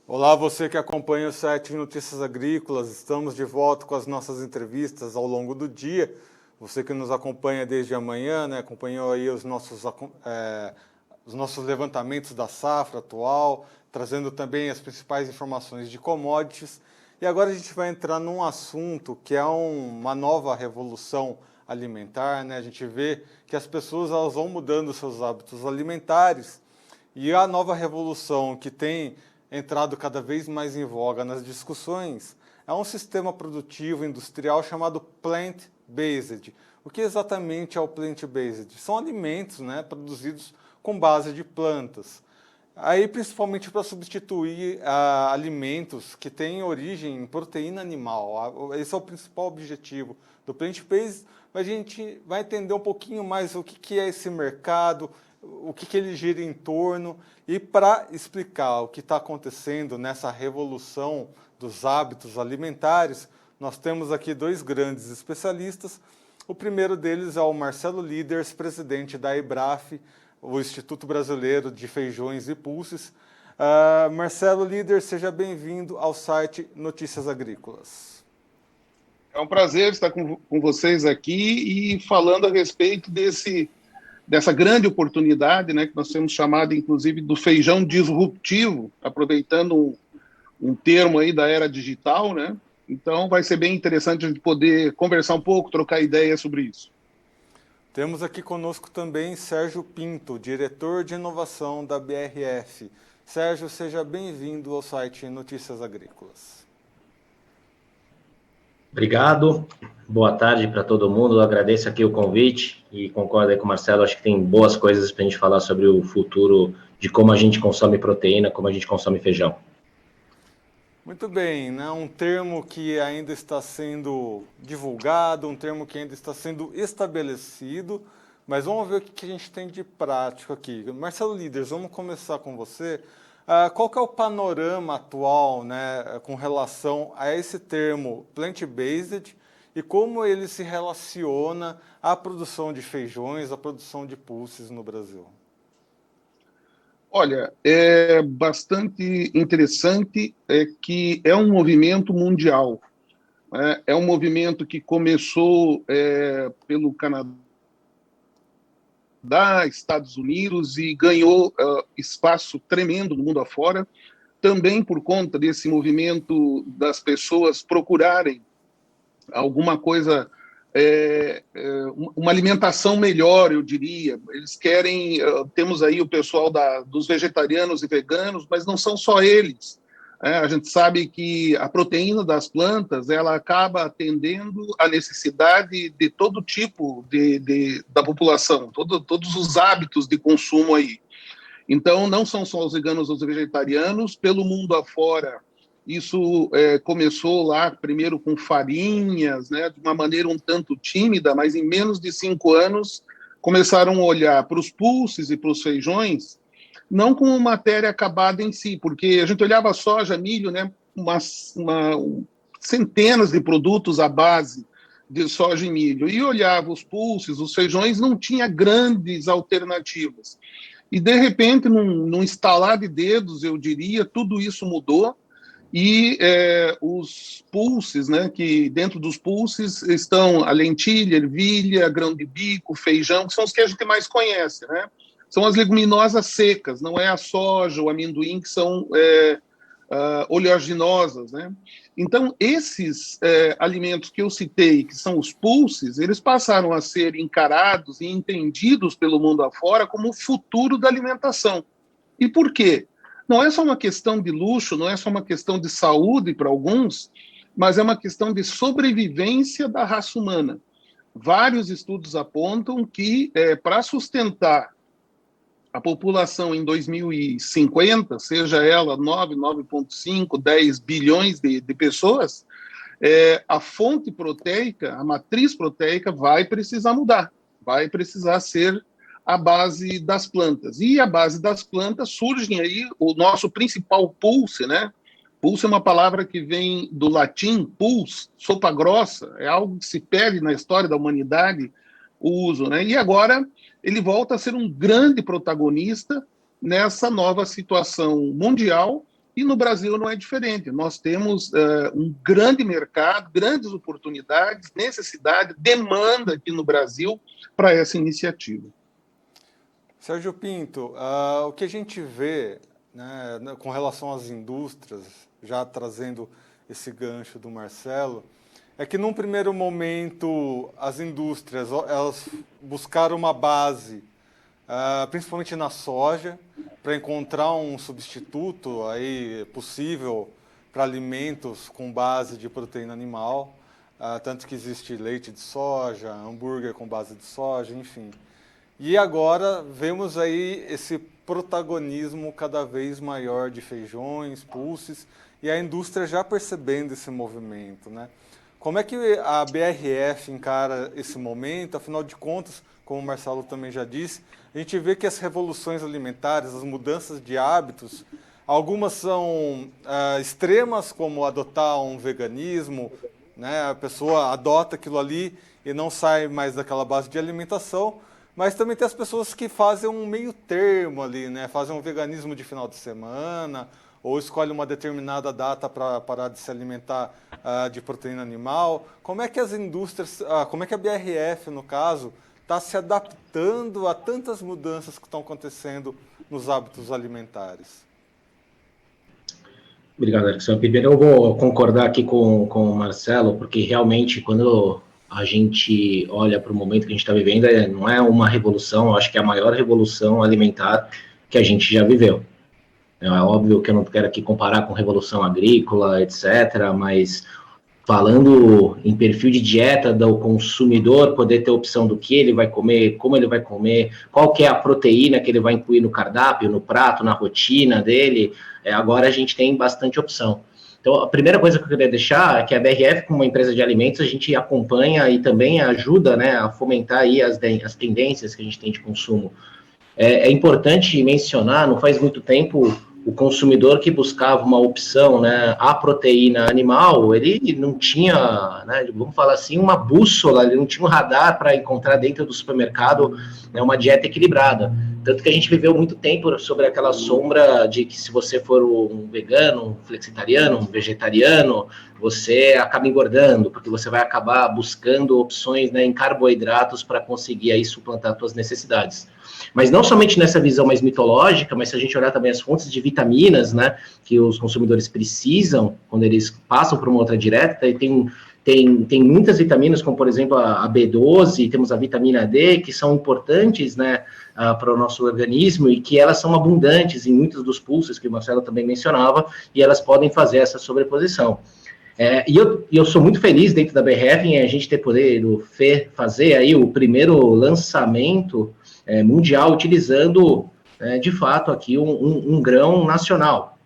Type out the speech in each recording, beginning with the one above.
Olá, você que acompanha o site Notícias Agrícolas. Estamos de volta com as nossas entrevistas ao longo do dia. Você que nos acompanha desde amanhã, né, acompanhou aí os nossos levantamentos da safra atual, trazendo também as principais informações de commodities. E agora a gente vai entrar num assunto que é uma nova revolução alimentar, né? A gente vê que as pessoas elas vão mudando seus hábitos alimentares e a nova revolução que tem entrado cada vez mais em voga nas discussões é um sistema produtivo industrial chamado plant-based. O que exatamente é o plant-based? São alimentos, né, produzidos com base de plantas. Aí, principalmente para substituir alimentos que têm origem em proteína animal. Esse é o principal objetivo do plant-based. A gente vai entender um pouquinho mais o que é esse mercado, o que ele gira em torno. E para explicar o que está acontecendo nessa revolução dos hábitos alimentares, nós temos aqui dois grandes especialistas. O primeiro deles é o Marcelo Líders, presidente da EBRAF, o Instituto Brasileiro de Feijões e Pulses. Marcelo Líders, seja bem-vindo ao site Notícias Agrícolas. É um prazer estar com vocês aqui e falando a respeito dessa grande oportunidade, né, que nós temos chamado, inclusive, do feijão disruptivo, aproveitando um termo aí da era digital, né? Então vai ser bem interessante a gente poder conversar um pouco, trocar ideias sobre isso. Temos aqui conosco também Sérgio Pinto, diretor de inovação da BRF. Sérgio, seja bem-vindo ao site Notícias Agrícolas. Obrigado, boa tarde para todo mundo, eu agradeço aqui o convite e concordo aí com o Marcelo, acho que tem boas coisas para a gente falar sobre o futuro de como a gente consome proteína, como a gente consome feijão. Muito bem, né? Um termo que ainda está sendo divulgado, um termo que ainda está sendo estabelecido, mas vamos ver o que a gente tem de prático aqui. Marcelo Líders, vamos começar com você. Qual que é o panorama atual, né, com relação a esse termo plant-based e como ele se relaciona à produção de feijões, à produção de pulses no Brasil? Olha, é bastante interessante que é um movimento mundial. É um movimento que começou pelo Canadá, Estados Unidos e ganhou espaço tremendo no mundo afora, também por conta desse movimento das pessoas procurarem alguma coisa, uma alimentação melhor, eu diria. Eles querem, temos aí o pessoal dos vegetarianos e veganos, mas não são só eles. A gente sabe que a proteína das plantas ela acaba atendendo a necessidade de todo tipo da população, todos os hábitos de consumo aí. Então, não são só os veganos ou os vegetarianos, pelo mundo afora, isso começou lá primeiro com farinhas, né, de uma maneira um tanto tímida, mas em menos de 5 anos começaram a olhar para os pulses e para os feijões, não como matéria acabada em si, porque a gente olhava soja, milho, né, centenas de produtos à base de soja e milho, e olhava os pulses, os feijões, não tinha grandes alternativas. E, de repente, num estalar de dedos, eu diria, tudo isso mudou, e os pulses, né, que dentro dos pulses estão a lentilha, ervilha, grão de bico, feijão, que são os que a gente mais conhece, né? São as leguminosas secas, não é a soja, o amendoim, que são oleaginosas, né? Então, esses alimentos que eu citei, que são os pulses, eles passaram a ser encarados e entendidos pelo mundo afora como o futuro da alimentação. E por quê? Não é só uma questão de luxo, não é só uma questão de saúde para alguns, mas é uma questão de sobrevivência da raça humana. Vários estudos apontam que, para sustentar a população em 2050, seja ela 9, 9,5, 10 bilhões de pessoas, a fonte proteica, a matriz proteica vai precisar mudar, vai precisar ser a base das plantas. E a base das plantas surge aí o nosso principal pulse, né? Pulse é uma palavra que vem do latim, puls, sopa grossa, é algo que se perde na história da humanidade, o uso, né? E agora ele volta a ser um grande protagonista nessa nova situação mundial E no Brasil não é diferente. Nós temos um grande mercado, grandes oportunidades, necessidade, demanda aqui no Brasil para essa iniciativa. Sérgio Pinto, o que a gente vê, né, com relação às indústrias, já trazendo esse gancho do Marcelo, é que num primeiro momento as indústrias elas buscaram uma base, principalmente na soja, para encontrar um substituto aí possível para alimentos com base de proteína animal, tanto que existe leite de soja, hambúrguer com base de soja, enfim. E agora vemos aí esse protagonismo cada vez maior de feijões, pulses, e a indústria já percebendo esse movimento, né? Como é que a BRF encara esse momento? Afinal de contas, como o Marcelo também já disse, a gente vê que as revoluções alimentares, as mudanças de hábitos, algumas são extremas, como adotar um veganismo, né? A pessoa adota aquilo ali e não sai mais daquela base de alimentação, mas também tem as pessoas que fazem um meio termo ali, né? Fazem um veganismo de final de semana, ou escolhe uma determinada data para parar de se alimentar de proteína animal. Como é que as indústrias, como é que a BRF, no caso, está se adaptando a tantas mudanças que estão acontecendo nos hábitos alimentares? Obrigado, Alexandre. Primeiro eu vou concordar aqui com o Marcelo, porque realmente quando a gente olha para o momento que a gente está vivendo, não é uma revolução, eu acho que é a maior revolução alimentar que a gente já viveu. É óbvio que eu não quero aqui comparar com revolução agrícola, etc., mas falando em perfil de dieta do consumidor, poder ter opção do que ele vai comer, como ele vai comer, qual que é a proteína que ele vai incluir no cardápio, no prato, na rotina dele, agora a gente tem bastante opção. Então, a primeira coisa que eu queria deixar é que a BRF, como uma empresa de alimentos, a gente acompanha e também ajuda, né, a fomentar aí as tendências que a gente tem de consumo. É importante mencionar, não faz muito tempo, o consumidor que buscava uma opção, né, a proteína animal, ele não tinha, né, vamos falar assim, uma bússola, ele não tinha um radar para encontrar dentro do supermercado, né, uma dieta equilibrada. Tanto que a gente viveu muito tempo sobre aquela sombra de que se você for um vegano, um flexitariano, um vegetariano, você acaba engordando, porque você vai acabar buscando opções, né, em carboidratos para conseguir aí suplantar suas necessidades. Mas não somente nessa visão mais mitológica, mas se a gente olhar também as fontes de vitaminas, né, que os consumidores precisam quando eles passam por uma outra dieta, e tem muitas vitaminas, como por exemplo a B12, temos a vitamina D, que são importantes, né, para o nosso organismo e que elas são abundantes em muitos dos pulsos que o Marcelo também mencionava, e elas podem fazer essa sobreposição. E eu sou muito feliz dentro da BRF em a gente ter poder fazer aí o primeiro lançamento mundial utilizando, de fato, aqui um grão nacional.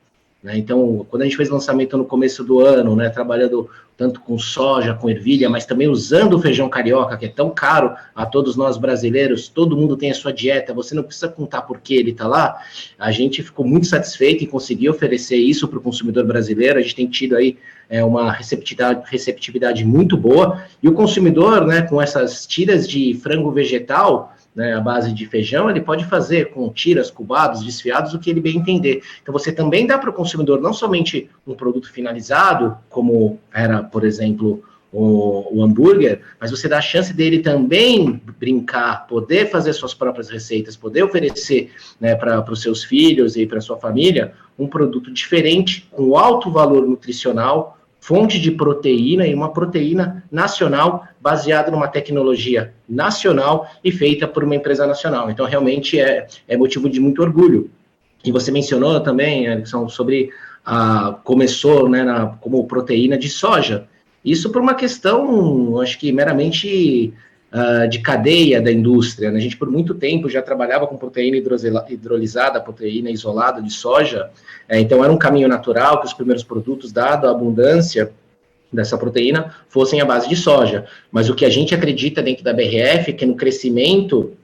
Né? Então, quando a gente fez o lançamento no começo do ano, né, trabalhando tanto com soja, com ervilha, mas também usando o feijão carioca, que é tão caro a todos nós brasileiros, todo mundo tem a sua dieta, você não precisa contar por que ele está lá, a gente ficou muito satisfeito em conseguir oferecer isso para o consumidor brasileiro, a gente tem tido aí uma receptividade muito boa, e o consumidor, né, com essas tiras de frango vegetal, né, a base de feijão, ele pode fazer com tiras, cubados, desfiados, o que ele bem entender. Então, você também dá para o consumidor não somente um produto finalizado, como era, por exemplo, o hambúrguer, mas você dá a chance dele também brincar, poder fazer suas próprias receitas, poder oferecer, né, para os seus filhos e para a sua família um produto diferente, com alto valor nutricional, fonte de proteína e uma proteína nacional baseada numa tecnologia nacional e feita por uma empresa nacional. Então, realmente é motivo de muito orgulho. E você mencionou também, Alexandre, sobre começou, né, como proteína de soja. Isso por uma questão, acho que meramente de cadeia da indústria. Né? A gente, por muito tempo, já trabalhava com proteína hidrolisada, proteína isolada de soja. Então, era um caminho natural que os primeiros produtos, dado a abundância dessa proteína, fossem à base de soja. Mas o que a gente acredita dentro da BRF é que no crescimento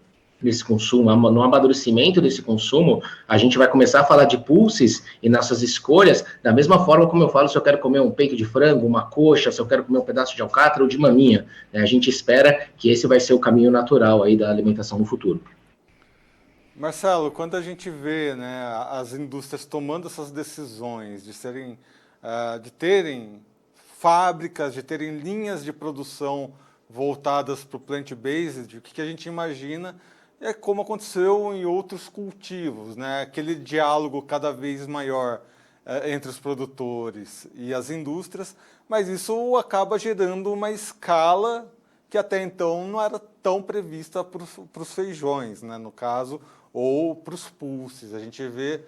desse consumo, no amadurecimento desse consumo, a gente vai começar a falar de pulses e nossas escolhas, da mesma forma como eu falo se eu quero comer um peito de frango, uma coxa, se eu quero comer um pedaço de alcatra ou de maminha. A gente espera que esse vai ser o caminho natural aí da alimentação no futuro. Marcelo, quando a gente vê, né, as indústrias tomando essas decisões de terem fábricas, de terem linhas de produção voltadas para o plant-based, o que a gente imagina é como aconteceu em outros cultivos, né? Aquele diálogo cada vez maior entre os produtores e as indústrias, mas isso acaba gerando uma escala que até então não era tão prevista para os feijões, né, no caso, ou para os pulses. A gente vê,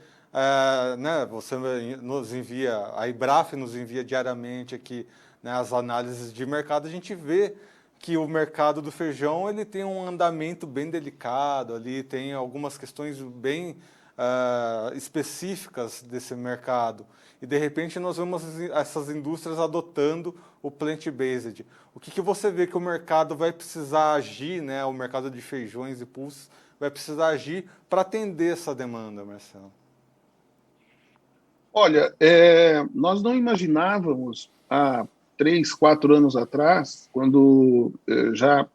né, você nos envia, a IBRAF nos envia diariamente aqui, né, as análises de mercado, a gente vê que o mercado do feijão ele tem um andamento bem delicado, ali tem algumas questões bem específicas desse mercado. E, de repente, nós vemos essas indústrias adotando o plant-based. O que você vê que o mercado vai precisar agir, né, o mercado de feijões e pulses, vai precisar agir para atender essa demanda, Marcelo? Olha, nós não imaginávamos há 3, 4 anos atrás, quando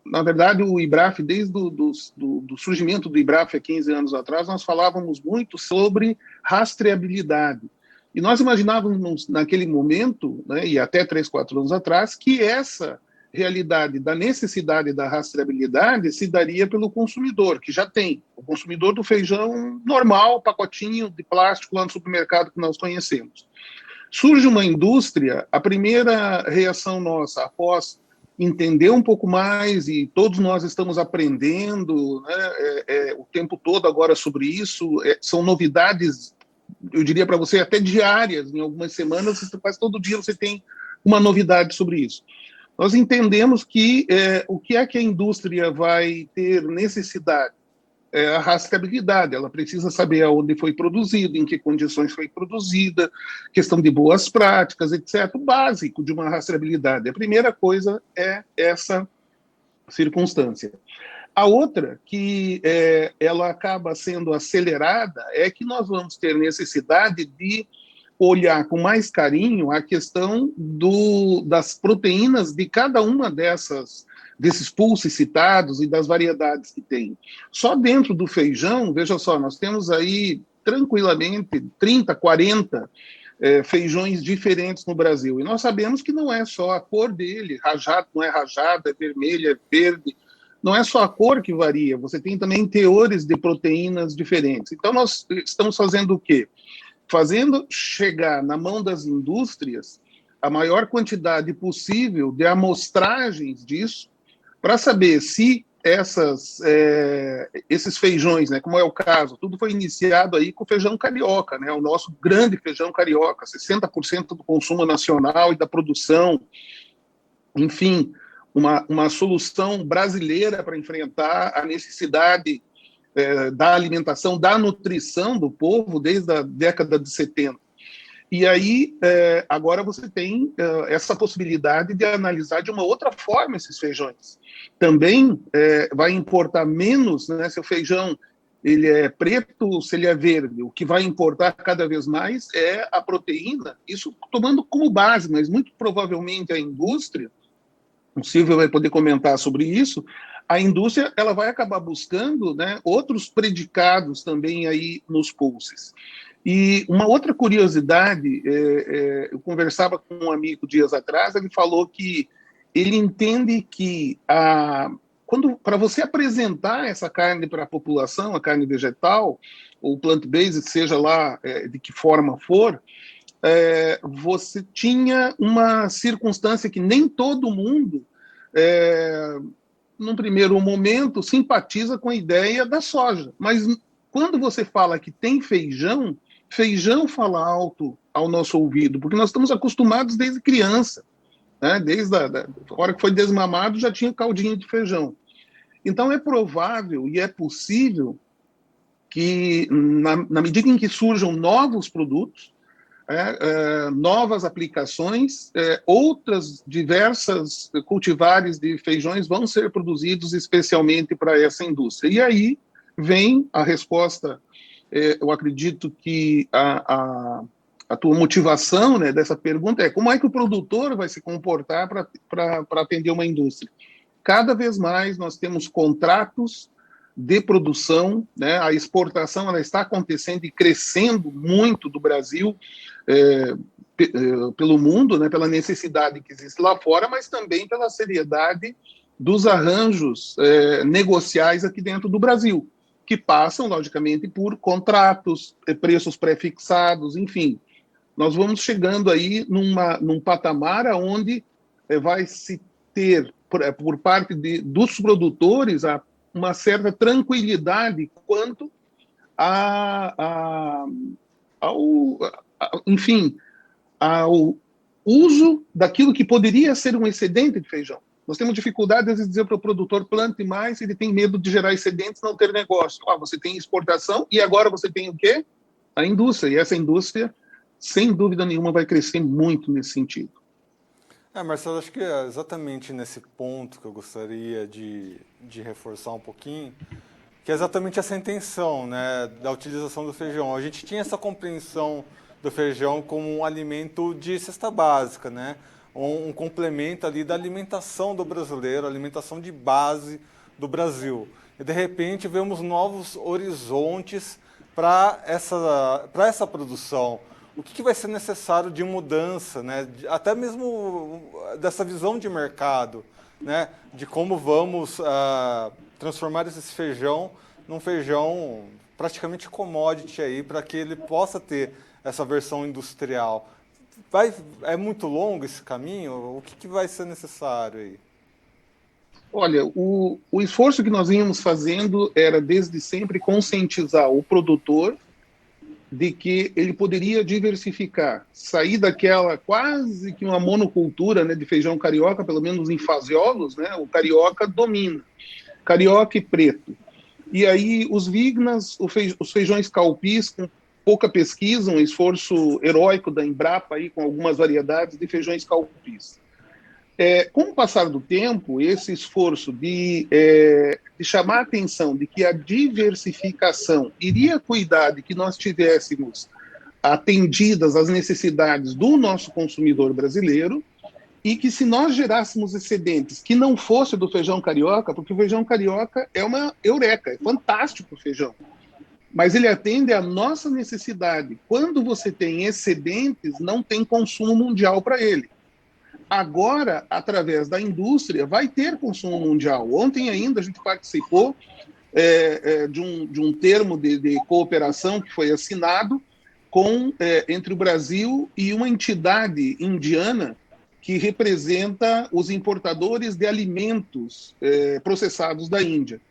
na verdade, o IBRAF, desde do surgimento do IBRAF há 15 anos atrás, nós falávamos muito sobre rastreabilidade. E nós imaginávamos naquele momento, né, e até 3, 4 anos atrás, que essa realidade da necessidade da rastreabilidade se daria pelo consumidor, que já tem. O consumidor do feijão normal, pacotinho de plástico lá no supermercado que nós conhecemos. Surge uma indústria, a primeira reação nossa, após entender um pouco mais, e todos nós estamos aprendendo, né, o tempo todo agora sobre isso, são novidades, eu diria para você, até diárias, em algumas semanas, quase todo dia você tem uma novidade sobre isso. Nós entendemos que o que é que a indústria vai ter necessidade? A rastreabilidade, ela precisa saber aonde foi produzido, em que condições foi produzida, questão de boas práticas, etc. O básico de uma rastreabilidade. A primeira coisa é essa circunstância. A outra, que ela acaba sendo acelerada, é que nós vamos ter necessidade de olhar com mais carinho a questão das proteínas de cada uma desses pulses citados e das variedades que tem. Só dentro do feijão, veja só, nós temos aí tranquilamente 30, 40 feijões diferentes no Brasil. E nós sabemos que não é só a cor dele, rajado não é rajado, é vermelho, é verde. Não é só a cor que varia, você tem também teores de proteínas diferentes. Então, nós estamos fazendo o quê? Fazendo chegar na mão das indústrias a maior quantidade possível de amostragens disso, para saber se esses feijões, né, como é o caso, tudo foi iniciado aí com o feijão carioca, né, o nosso grande feijão carioca, 60% do consumo nacional e da produção, enfim, uma solução brasileira para enfrentar a necessidade da alimentação, da nutrição do povo desde a década de 70. E aí, agora você tem essa possibilidade de analisar de uma outra forma esses feijões. Também vai importar menos, né, se o feijão ele é preto, se ele é verde. O que vai importar cada vez mais é a proteína, isso tomando como base, mas muito provavelmente a indústria, o Silvio vai poder comentar sobre isso, a indústria ela vai acabar buscando, né, outros predicados também aí nos pulses. E uma outra curiosidade, eu conversava com um amigo dias atrás, ele falou que ele entende que para você apresentar essa carne para a população, a carne vegetal, ou plant-based, seja lá de que forma for, você tinha uma circunstância que nem todo mundo, num primeiro momento, simpatiza com a ideia da soja. Mas quando você fala que tem feijão fala alto ao nosso ouvido, porque nós estamos acostumados desde criança, né? Desde a hora que foi desmamado já tinha caldinho de feijão. Então é provável e é possível que, na medida em que surjam novos produtos, novas aplicações, outras diversas cultivares de feijões vão ser produzidos especialmente para essa indústria. E aí vem a resposta. Eu acredito que a tua motivação, né, dessa pergunta é como é que o produtor vai se comportar para atender uma indústria. Cada vez mais nós temos contratos de produção, né? A exportação ela está acontecendo e crescendo muito do Brasil pelo mundo, né? Pela necessidade que existe lá fora, mas também pela seriedade dos arranjos negociais aqui dentro do Brasil, que passam, logicamente, por contratos, preços pré-fixados, enfim. Nós vamos chegando aí num patamar onde vai se ter, por parte dos produtores, uma certa tranquilidade quanto enfim, ao uso daquilo que poderia ser um excedente de feijão. Nós temos dificuldade, às vezes, de dizer para o produtor plante mais, ele tem medo de gerar excedentes, não ter negócio. Você tem exportação e agora você tem o quê? A indústria. E essa indústria, sem dúvida nenhuma, vai crescer muito nesse sentido. Marcelo, acho que é exatamente nesse ponto que eu gostaria de reforçar um pouquinho, que é exatamente essa intenção, né, da utilização do feijão. A gente tinha essa compreensão do feijão como um alimento de cesta básica, né? Um complemento ali da alimentação do brasileiro, alimentação de base do Brasil. E, de repente, vemos novos horizontes para essa produção. O que vai ser necessário de mudança, né? Até mesmo dessa visão de mercado, né? De como vamos transformar esse feijão num feijão praticamente commodity aí, para que ele possa ter essa versão industrial. É muito longo esse caminho? O que vai ser necessário aí? Olha, o esforço que nós íamos fazendo era, desde sempre, conscientizar o produtor de que ele poderia diversificar, sair daquela quase que uma monocultura, né, de feijão carioca, pelo menos em faseolos, né, o carioca domina, carioca e preto. E aí os vignas, os feijões calpis, com pouca pesquisa, um esforço heróico da Embrapa aí, com algumas variedades de feijões calpis. Com o passar do tempo, esse esforço de chamar a atenção de que a diversificação iria cuidar de que nós tivéssemos atendidas as necessidades do nosso consumidor brasileiro, e que, se nós gerássemos excedentes que não fosse do feijão carioca, porque o feijão carioca é uma eureka, é fantástico o feijão, mas ele atende à nossa necessidade. Quando você tem excedentes, não tem consumo mundial para ele. Agora, através da indústria, vai ter consumo mundial. Ontem ainda a gente participou de um termo de cooperação que foi assinado entre o Brasil e uma entidade indiana que representa os importadores de alimentos processados da Índia.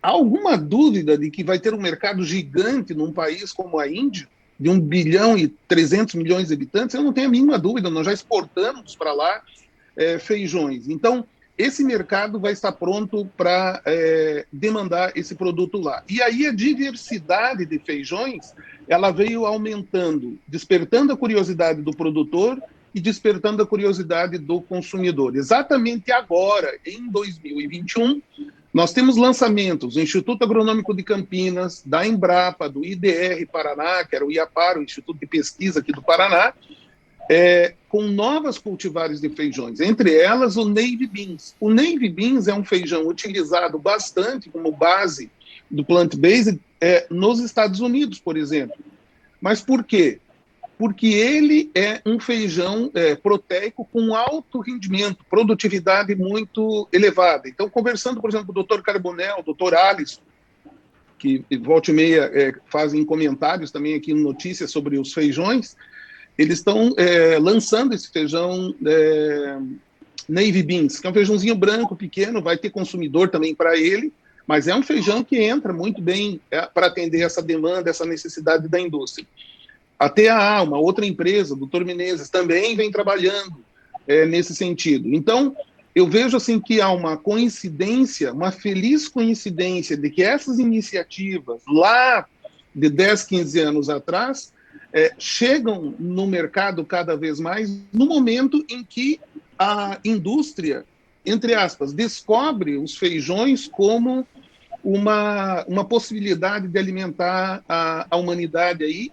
Há alguma dúvida de que vai ter um mercado gigante num país como a Índia, de 1 bilhão e 300 milhões de habitantes? Eu não tenho a mínima dúvida, nós já exportamos para lá feijões. Então, esse mercado vai estar pronto para demandar esse produto lá. E aí a diversidade de feijões, ela veio aumentando, despertando a curiosidade do produtor e despertando a curiosidade do consumidor. Exatamente agora, em 2021, nós temos lançamentos do Instituto Agronômico de Campinas, da Embrapa, do IDR Paraná, que era o IAPAR, o Instituto de Pesquisa aqui do Paraná, com novas cultivares de feijões, entre elas o Navy Beans. O Navy Beans é um feijão utilizado bastante como base do plant-based nos Estados Unidos, por exemplo. Mas por quê? Porque ele é um feijão proteico com alto rendimento, produtividade muito elevada. Então, conversando, por exemplo, com o Dr. Carbonel, o Dr. Alisson, que volta e meia fazem comentários também aqui no Notícias sobre os feijões, eles estão lançando esse feijão Navy Beans, que é um feijãozinho branco, pequeno, vai ter consumidor também para ele, mas é um feijão que entra muito bem para atender essa demanda, essa necessidade da indústria. A TAA, uma outra empresa, o Dr. Menezes, também vem trabalhando nesse sentido. Então, eu vejo assim que há uma coincidência, uma feliz coincidência de que essas iniciativas, lá de 10, 15 anos atrás, chegam no mercado cada vez mais no momento em que a indústria, entre aspas, descobre os feijões como uma possibilidade de alimentar a humanidade aí,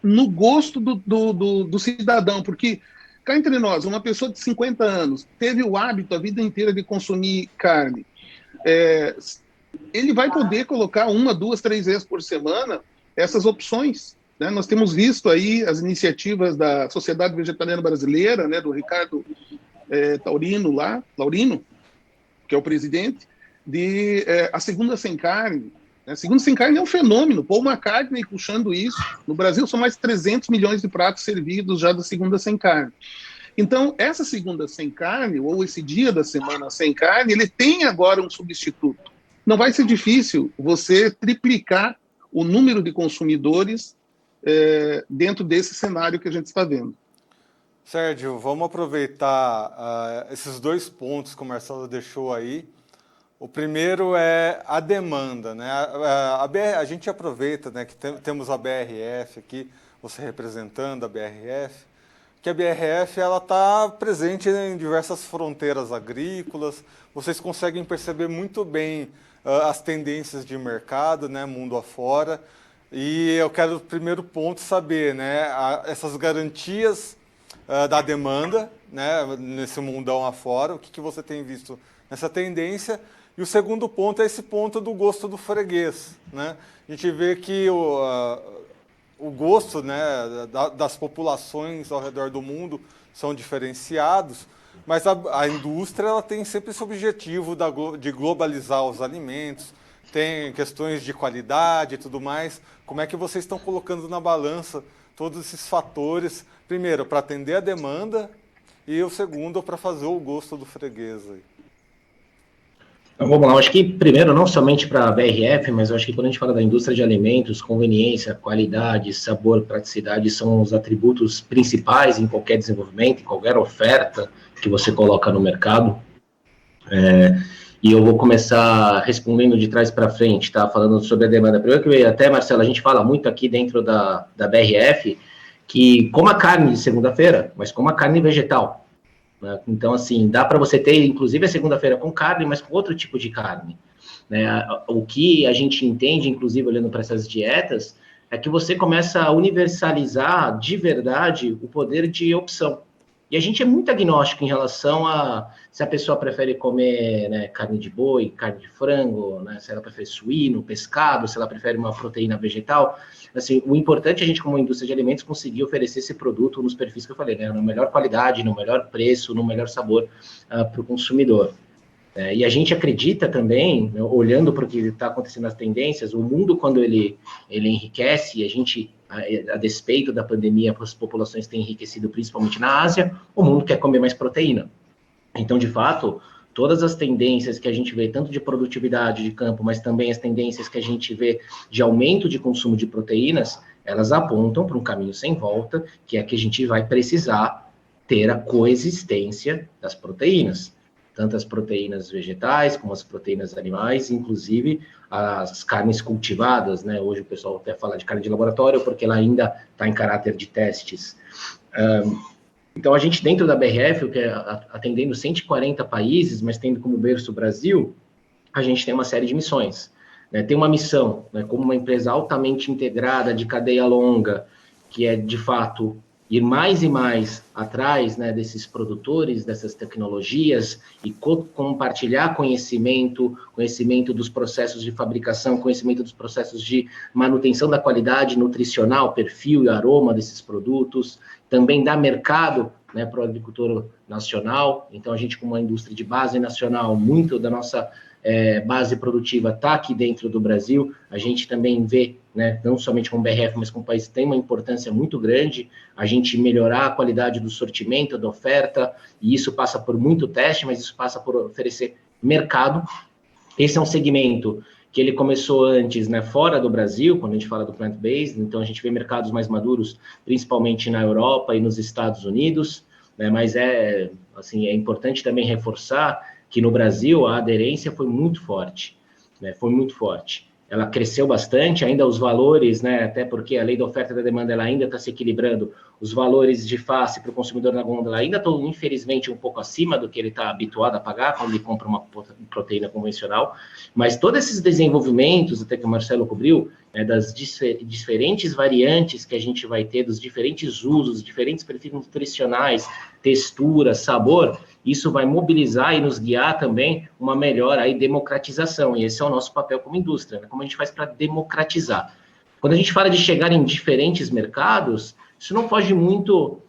no gosto do cidadão, porque, cá entre nós, uma pessoa de 50 anos teve o hábito a vida inteira de consumir carne, ele vai poder colocar 1, 2, 3 vezes por semana essas opções, né? Nós temos visto aí as iniciativas da Sociedade Vegetariana Brasileira, né, do Ricardo Laurino, que é o presidente, de a segunda sem carne. A segunda sem carne é um fenômeno. Paul McCartney puxando isso. No Brasil são mais de 300 milhões de pratos servidos já da segunda sem carne. Então, essa segunda sem carne, ou esse dia da semana sem carne, ele tem agora um substituto. Não vai ser difícil você triplicar o número de consumidores dentro desse cenário que a gente está vendo. Sérgio, vamos aproveitar esses 2 pontos que o Marcelo deixou aí. O primeiro é a demanda, né? A gente aproveita, né, que temos a BRF aqui, você representando a BRF, que a BRF ela está presente em diversas fronteiras agrícolas. Vocês conseguem perceber muito bem as tendências de mercado, né, mundo afora. E eu quero, no primeiro ponto, saber, né, essas garantias da demanda, né, nesse mundão afora, o que você tem visto nessa tendência. E o segundo ponto é esse ponto do gosto do freguês, né? A gente vê que o gosto, né, das populações ao redor do mundo são diferenciados, mas a indústria ela tem sempre esse objetivo de globalizar os alimentos, tem questões de qualidade e tudo mais. Como é que vocês estão colocando na balança todos esses fatores, primeiro, para atender a demanda e o segundo, para fazer o gosto do freguês aí? Então, vamos lá, eu acho que primeiro, não somente para a BRF, mas eu acho que quando a gente fala da indústria de alimentos, conveniência, qualidade, sabor, praticidade são os atributos principais em qualquer desenvolvimento, em qualquer oferta que você coloca no mercado. E eu vou começar respondendo de trás para frente, tá? Falando sobre a demanda. Primeiro que até, Marcelo, a gente fala muito aqui dentro da BRF que coma carne de segunda-feira, mas coma carne vegetal. Então, assim, dá para você ter, inclusive, a segunda-feira com carne, mas com outro tipo de carne, né? O que a gente entende, inclusive, olhando para essas dietas, é que você começa a universalizar de verdade o poder de opção. E a gente é muito agnóstico em relação a se a pessoa prefere comer, né, carne de boi, carne de frango, né, se ela prefere suíno, pescado, se ela prefere uma proteína vegetal. Assim, o importante é a gente, como indústria de alimentos, conseguir oferecer esse produto nos perfis que eu falei, né, na melhor qualidade, no melhor preço, no melhor sabor para o consumidor. E a gente acredita também, né, olhando para o que está acontecendo nas tendências, o mundo, quando ele enriquece, e a gente, a despeito da pandemia, as populações têm enriquecido principalmente na Ásia, o mundo quer comer mais proteína. Então, de fato, todas as tendências que a gente vê, tanto de produtividade de campo, mas também as tendências que a gente vê de aumento de consumo de proteínas, elas apontam para um caminho sem volta, que é que a gente vai precisar ter a coexistência das proteínas, tanto as proteínas vegetais como as proteínas animais, inclusive as carnes cultivadas, né? Hoje o pessoal até fala de carne de laboratório, porque ela ainda está em caráter de testes. Então, a gente, dentro da BRF, que é atendendo 140 países, mas tendo como berço o Brasil, a gente tem uma série de missões, né? Tem uma missão, né, como uma empresa altamente integrada, de cadeia longa, que é, de fato, ir mais e mais atrás, né, desses produtores, dessas tecnologias, e compartilhar conhecimento dos processos de fabricação, conhecimento dos processos de manutenção da qualidade nutricional, perfil e aroma desses produtos, também dar mercado, né, para o agricultor nacional. Então, a gente, como uma indústria de base nacional, muito da nossa base produtiva está aqui dentro do Brasil. A gente também vê, né, não somente com o BRF, mas com o país, tem uma importância muito grande a gente melhorar a qualidade do sortimento, da oferta, e isso passa por muito teste, mas isso passa por oferecer mercado. Esse é um segmento que ele começou antes, né, fora do Brasil, quando a gente fala do plant-based, então a gente vê mercados mais maduros, principalmente na Europa e nos Estados Unidos, né, mas é importante também reforçar que no Brasil a aderência foi muito forte, né, foi muito forte. Ela cresceu bastante, ainda os valores, né, até porque a lei da oferta e da demanda ela ainda está se equilibrando, os valores de face para o consumidor na gôndola ainda estão, infelizmente, um pouco acima do que ele está habituado a pagar quando ele compra uma proteína convencional, mas todos esses desenvolvimentos, até que o Marcelo cobriu, né, das diferentes variantes que a gente vai ter, dos diferentes usos, diferentes perfis nutricionais, textura, sabor, isso vai mobilizar e nos guiar também uma melhor aí democratização, e esse é o nosso papel como indústria, né? Como a gente faz para democratizar. Quando a gente fala de chegar em diferentes mercados, isso não foge muito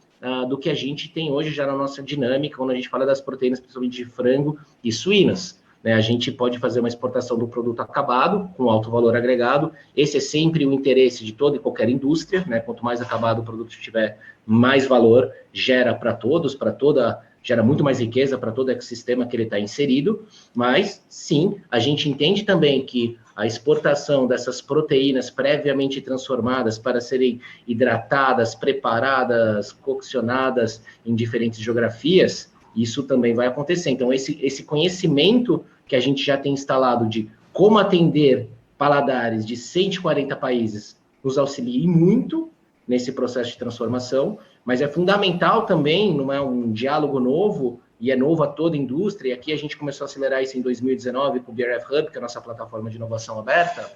do que a gente tem hoje já na nossa dinâmica, quando a gente fala das proteínas, principalmente de frango e suínas. Né? A gente pode fazer uma exportação do produto acabado, com alto valor agregado. Esse é sempre o interesse de toda e qualquer indústria, né? Quanto mais acabado o produto tiver, mais valor gera para todos, gera muito mais riqueza para todo o ecossistema que ele está inserido. Mas, sim, a gente entende também que a exportação dessas proteínas previamente transformadas para serem hidratadas, preparadas, coccionadas em diferentes geografias, isso também vai acontecer. Então, esse conhecimento que a gente já tem instalado de como atender paladares de 140 países nos auxilia muito nesse processo de transformação, mas é fundamental também, não é um diálogo novo, e é novo a toda a indústria, e aqui a gente começou a acelerar isso em 2019 com o BRF Hub, que é a nossa plataforma de inovação aberta,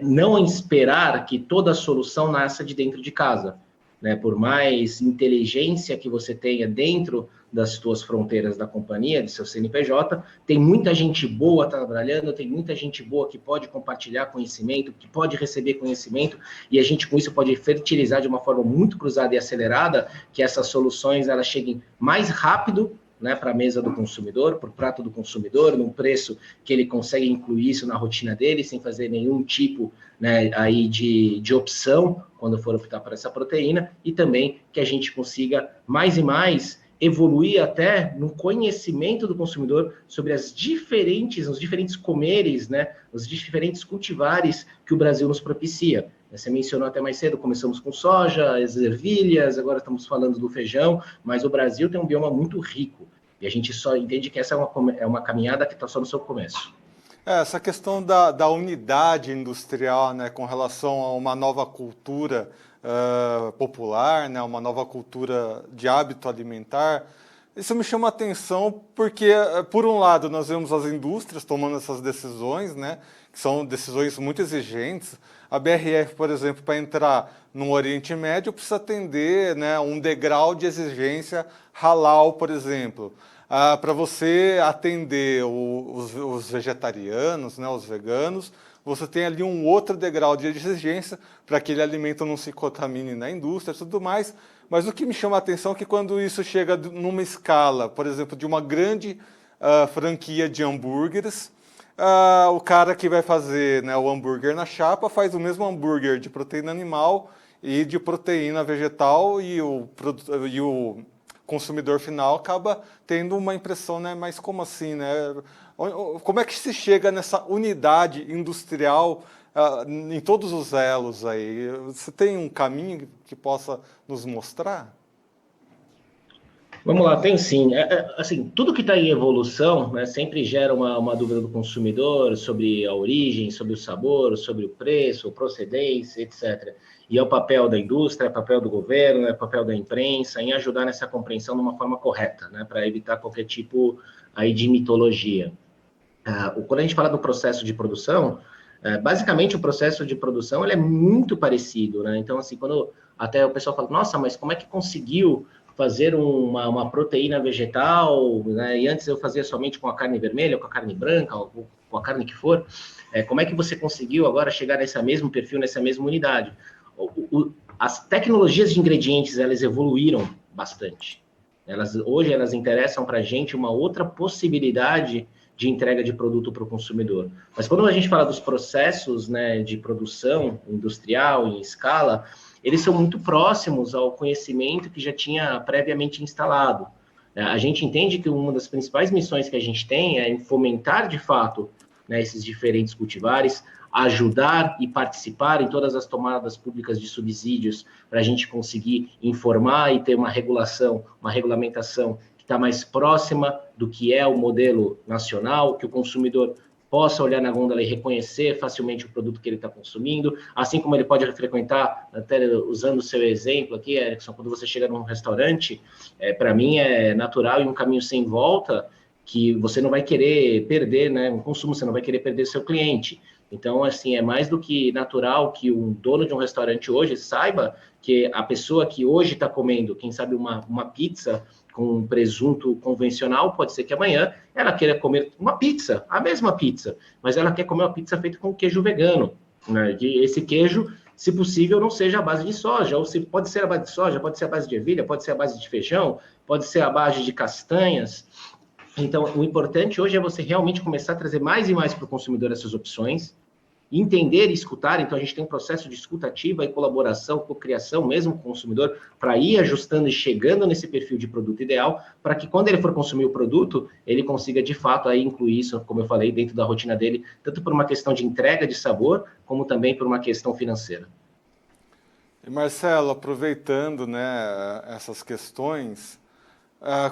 não esperar que toda a solução nasça de dentro de casa. Né? Por mais inteligência que você tenha dentro das suas fronteiras da companhia, do seu CNPJ, tem muita gente boa trabalhando, tem muita gente boa que pode compartilhar conhecimento, que pode receber conhecimento, e a gente com isso pode fertilizar de uma forma muito cruzada e acelerada que essas soluções elas cheguem mais rápido, né, para a mesa do consumidor, para o prato do consumidor, num preço que ele consegue incluir isso na rotina dele, sem fazer nenhum tipo, né, aí de opção, quando for optar por essa proteína, e também que a gente consiga mais e mais evoluir até no conhecimento do consumidor sobre os diferentes comeres, né, os diferentes cultivares que o Brasil nos propicia. Você mencionou até mais cedo, começamos com soja, as ervilhas, agora estamos falando do feijão, mas o Brasil tem um bioma muito rico, e a gente só entende que essa é uma caminhada que está só no seu começo. Essa questão da unidade industrial, né, com relação a uma nova cultura popular, né, uma nova cultura de hábito alimentar, isso me chama a atenção porque, por um lado, nós vemos as indústrias tomando essas decisões, né, que são decisões muito exigentes. A BRF, por exemplo, para entrar no Oriente Médio, precisa atender, né, um degrau de exigência halal, por exemplo. Para você atender os vegetarianos, né, os veganos, você tem ali um outro degrau de exigência para que aquele alimento não se contamine na indústria e tudo mais. Mas o que me chama a atenção é que quando isso chega numa escala, por exemplo, de uma grande franquia de hambúrgueres, o cara que vai fazer, né, o hambúrguer na chapa faz o mesmo hambúrguer de proteína animal e de proteína vegetal, e o consumidor final acaba tendo uma impressão, né, mas como assim, né? Como é que se chega nessa unidade industrial em todos os elos aí? Você tem um caminho que possa nos mostrar? Vamos lá, tem sim. Assim, tudo que está em evolução, né, sempre gera uma dúvida do consumidor sobre a origem, sobre o sabor, sobre o preço, procedência, etc. E é o papel da indústria, é o papel do governo, é o papel da imprensa em ajudar nessa compreensão de uma forma correta, né, para evitar qualquer tipo aí de mitologia. Quando a gente fala do processo de produção, basicamente o processo de produção ele é muito parecido, né? Então, assim, quando até o pessoal fala, nossa, mas como é que conseguiu fazer uma proteína vegetal, né? E antes eu fazia somente com a carne vermelha, com a carne branca, ou com a carne que for, como é que você conseguiu agora chegar nesse mesmo perfil, nessa mesma unidade? As tecnologias de ingredientes, elas evoluíram bastante. Hoje elas interessam para a gente uma outra possibilidade de entrega de produto para o consumidor. Mas quando a gente fala dos processos, né, de produção industrial em escala, eles são muito próximos ao conhecimento que já tinha previamente instalado. A gente entende que uma das principais missões que a gente tem é fomentar, de fato, né, esses diferentes cultivares, ajudar e participar em todas as tomadas públicas de subsídios para a gente conseguir informar e ter uma regulação, uma regulamentação que está mais próxima do que é o modelo nacional, que o consumidor possa olhar na gôndola e reconhecer facilmente o produto que ele está consumindo, assim como ele pode frequentar, até usando o seu exemplo aqui, Erickson, quando você chega num restaurante, para mim é natural e um caminho sem volta que você não vai querer perder, né, um consumo, você não vai querer perder seu cliente. Então, assim, é mais do que natural que um dono de um restaurante hoje saiba que a pessoa que hoje está comendo, quem sabe uma pizza com um presunto convencional, pode ser que amanhã ela queira comer uma pizza, a mesma pizza, mas ela quer comer uma pizza feita com queijo vegano, né? Que esse queijo, se possível, não seja a base de soja, ou se pode ser a base de soja, pode ser a base de ervilha, pode ser a base de feijão, pode ser a base de castanhas. Então, o importante hoje é você realmente começar a trazer mais e mais para o consumidor essas opções, entender e escutar. Então, a gente tem um processo de escuta ativa e colaboração, cocriação mesmo com o consumidor, para ir ajustando e chegando nesse perfil de produto ideal, para que quando ele for consumir o produto, ele consiga, de fato, aí incluir isso, como eu falei, dentro da rotina dele, tanto por uma questão de entrega de sabor, como também por uma questão financeira. E Marcelo, aproveitando, né, essas questões,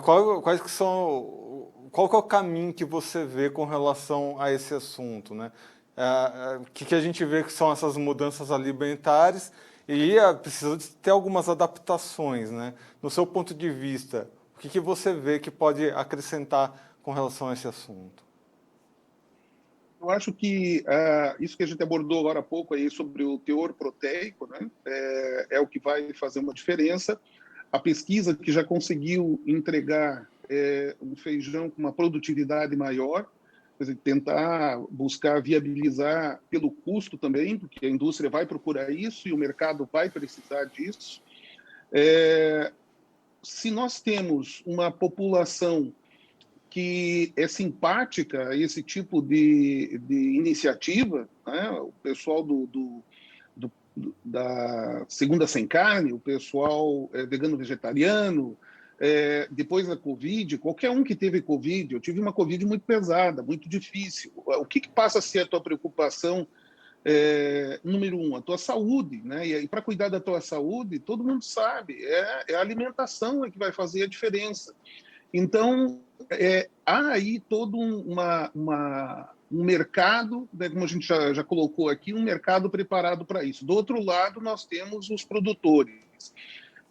qual que é o caminho que você vê com relação a esse assunto, né? O que a gente vê que são essas mudanças alimentares e precisa de ter algumas adaptações, né? No seu ponto de vista, o que você vê que pode acrescentar com relação a esse assunto? Eu acho que isso que a gente abordou agora há pouco aí sobre o teor proteico, né, é o que vai fazer uma diferença. A pesquisa que já conseguiu entregar um feijão com uma produtividade maior, quer dizer, tentar buscar viabilizar pelo custo também, porque a indústria vai procurar isso e o mercado vai precisar disso. Se nós temos uma população que é simpática a esse tipo de iniciativa, né? O pessoal da Segunda Sem Carne, o pessoal vegano-vegetariano, depois da Covid, qualquer um que teve Covid, eu tive uma Covid muito pesada, muito difícil. O que passa a ser a tua preocupação? Número um, a tua saúde, né? E para cuidar da tua saúde, todo mundo sabe, a alimentação que vai fazer a diferença. Então, há aí todo um mercado, né, como a gente já colocou aqui, um mercado preparado para isso. Do outro lado, nós temos os produtores.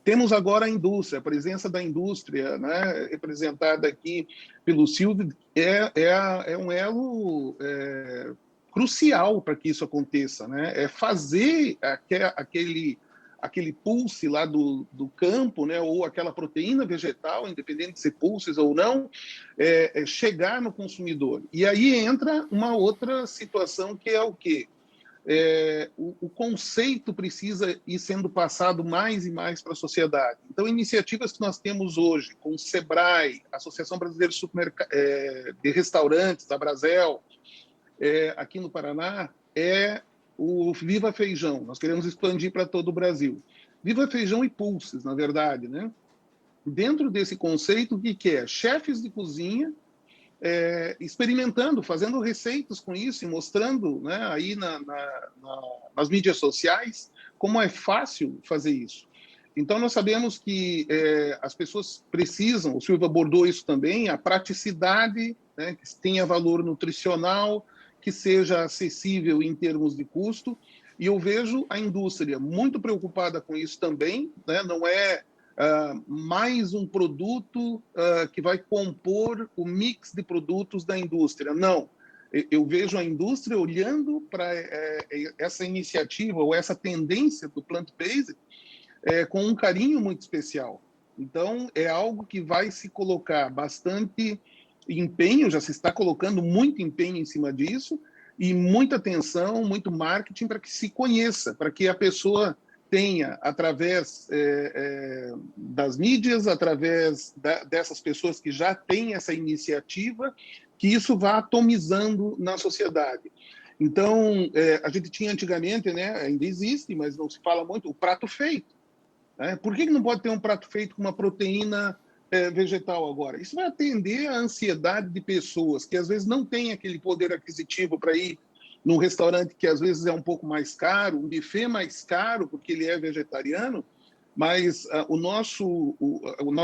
Temos agora a indústria, a presença da indústria, né, representada aqui pelo Silvio, é um elo crucial para que isso aconteça, né? É fazer aquele pulse lá do campo, né, ou aquela proteína vegetal, independente de ser pulses ou não, chegar no consumidor. E aí entra uma outra situação que é o quê? O conceito precisa ir sendo passado mais e mais para a sociedade. Então, iniciativas que nós temos hoje, com o SEBRAE, Associação Brasileira de Restaurantes, a Brasel, aqui no Paraná, o Viva Feijão. Nós queremos expandir para todo o Brasil. Viva Feijão e Pulses, na verdade, né? Dentro desse conceito, o que é? Chefes de cozinha experimentando, fazendo receitas com isso e mostrando, né, aí nas mídias sociais como é fácil fazer isso. Então, nós sabemos que as pessoas precisam, o Silvio abordou isso também, a praticidade, né, que tenha valor nutricional, que seja acessível em termos de custo, e eu vejo a indústria muito preocupada com isso também, né? Não é mais um produto que vai compor o mix de produtos da indústria, não. Eu vejo a indústria olhando para essa iniciativa ou essa tendência do plant-based com um carinho muito especial. Então, é algo que vai se colocar bastante empenho, já se está colocando muito empenho em cima disso, e muita atenção, muito marketing para que se conheça, para que a pessoa tenha, através das mídias, através dessas pessoas que já têm essa iniciativa, que isso vá atomizando na sociedade. Então, a gente tinha antigamente, né, ainda existe, mas não se fala muito, o prato feito. Né? Por que não pode ter um prato feito com uma proteína vegetal agora? Isso vai atender à ansiedade de pessoas que às vezes não têm aquele poder aquisitivo para ir num restaurante que às vezes é um pouco mais caro, um buffet mais caro porque ele é vegetariano, mas nós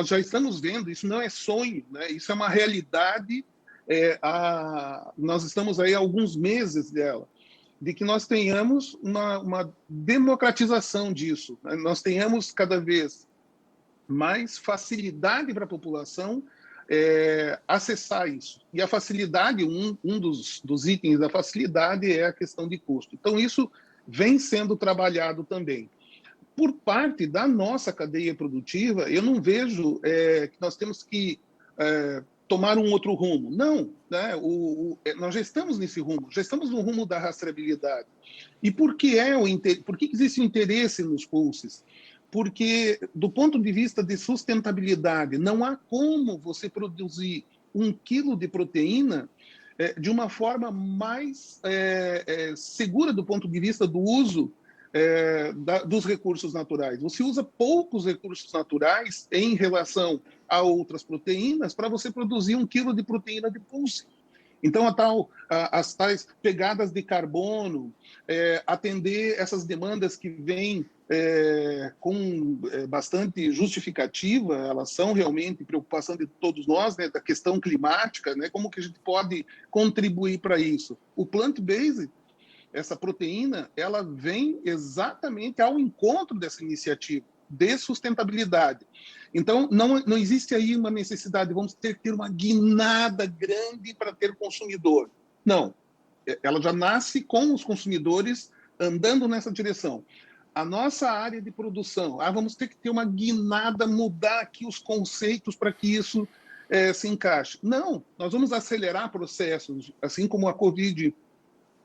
já estamos vendo, isso não é sonho, né? Isso é uma realidade, nós estamos aí há alguns meses dela, de que nós tenhamos uma democratização disso, né? Nós tenhamos cada vez mais facilidade para a população acessar isso. E a facilidade, um dos itens da facilidade é a questão de custo. Então, isso vem sendo trabalhado também. por parte da nossa cadeia produtiva, eu não vejo que nós temos que tomar um outro rumo. Não, né? Nós já estamos nesse rumo, já estamos no rumo da rastreabilidade. E por que existe o interesse nos pulses? Porque, do ponto de vista de sustentabilidade, não há como você produzir 1 quilo de proteína de uma forma mais segura do ponto de vista do uso dos recursos naturais. Você usa poucos recursos naturais em relação a outras proteínas para você produzir 1 quilo de proteína de pulse. Então, as tais pegadas de carbono, atender essas demandas que vêm com bastante justificativa, elas são realmente preocupação de todos nós, né, da questão climática, né, como que a gente pode contribuir para isso. O plant-based, essa proteína, ela vem exatamente ao encontro dessa iniciativa de sustentabilidade. Então, não existe aí uma necessidade, vamos ter que ter uma guinada grande para ter consumidor. Não, ela já nasce com os consumidores andando nessa direção. A nossa área de produção, vamos ter que ter uma guinada, mudar aqui os conceitos para que isso se encaixe. Não, nós vamos acelerar processos, assim como a Covid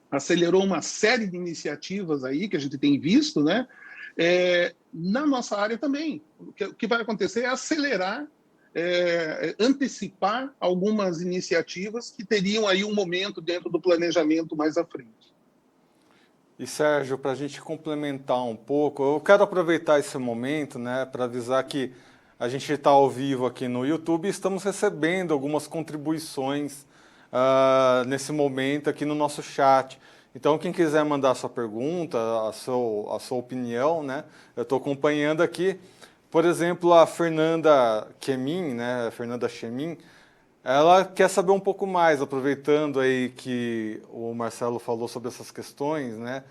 acelerou uma série de iniciativas aí que a gente tem visto, né? Na nossa área também. O que vai acontecer é acelerar, antecipar algumas iniciativas que teriam aí um momento dentro do planejamento mais à frente. E, Sérgio, para a gente complementar um pouco, eu quero aproveitar esse momento, né, para avisar que a gente está ao vivo aqui no YouTube e estamos recebendo algumas contribuições nesse momento aqui no nosso chat. Então, quem quiser mandar a sua pergunta, a sua opinião, né, eu estou acompanhando aqui. Por exemplo, a Fernanda Chemin, né, Fernanda Chemin, ela quer saber um pouco mais, aproveitando aí que o Marcelo falou sobre essas questões, né,